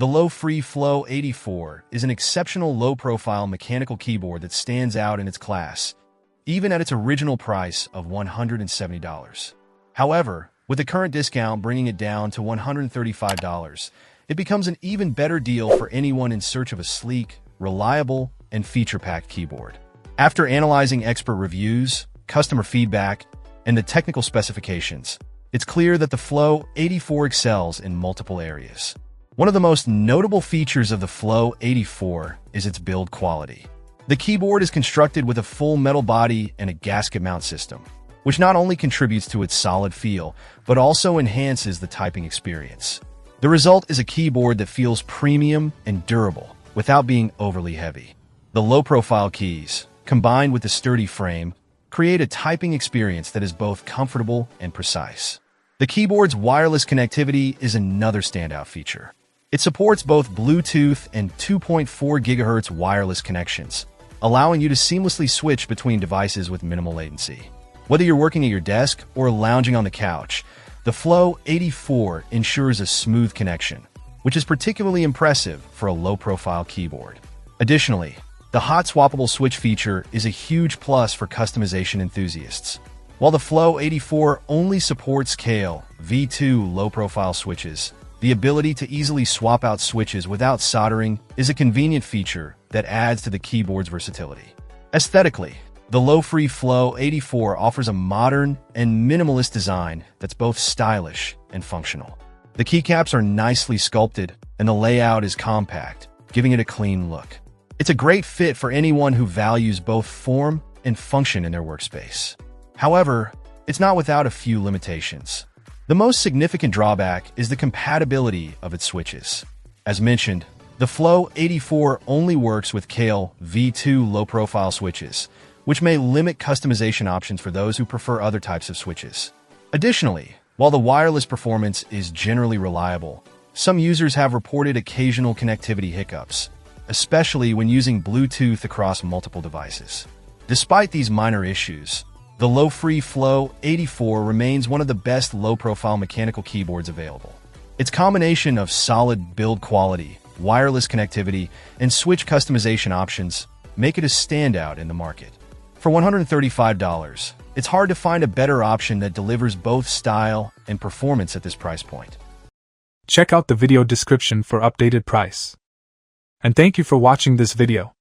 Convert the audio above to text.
The Lofree Flow84 is an exceptional low-profile mechanical keyboard that stands out in its class, even at its original price of $170. However, with the current discount bringing it down to $135, it becomes an even better deal for anyone in search of a sleek, reliable, and feature-packed keyboard. After analyzing expert reviews, customer feedback, and the technical specifications, it's clear that the Flow84 excels in multiple areas. One of the most notable features of the Flow84 is its build quality. The keyboard is constructed with a full metal body and a gasket mount system, which not only contributes to its solid feel, but also enhances the typing experience. The result is a keyboard that feels premium and durable without being overly heavy. The low-profile keys, combined with the sturdy frame, create a typing experience that is both comfortable and precise. The keyboard's wireless connectivity is another standout feature. It supports both Bluetooth and 2.4 GHz wireless connections, allowing you to seamlessly switch between devices with minimal latency. Whether you're working at your desk or lounging on the couch, the Flow84 ensures a smooth connection, which is particularly impressive for a low-profile keyboard. Additionally, the hot swappable switch feature is a huge plus for customization enthusiasts. While the Flow84 only supports Kale V2 low-profile switches, the ability to easily swap out switches without soldering is a convenient feature that adds to the keyboard's versatility. Aesthetically, the Lofree Flow84 offers a modern and minimalist design that's both stylish and functional. The keycaps are nicely sculpted, and the layout is compact, giving it a clean look. It's a great fit for anyone who values both form and function in their workspace. However, it's not without a few limitations. The most significant drawback is the compatibility of its switches. As mentioned, the Flow84 only works with Kale V2 low-profile switches, which may limit customization options for those who prefer other types of switches. Additionally, while the wireless performance is generally reliable, some users have reported occasional connectivity hiccups, especially when using Bluetooth across multiple devices. Despite these minor issues, the Lofree Flow84 remains one of the best low-profile mechanical keyboards available. Its combination of solid build quality, wireless connectivity, and switch customization options make it a standout in the market. For $135, it's hard to find a better option that delivers both style and performance at this price point. Check out the video description for updated price. And thank you for watching this video.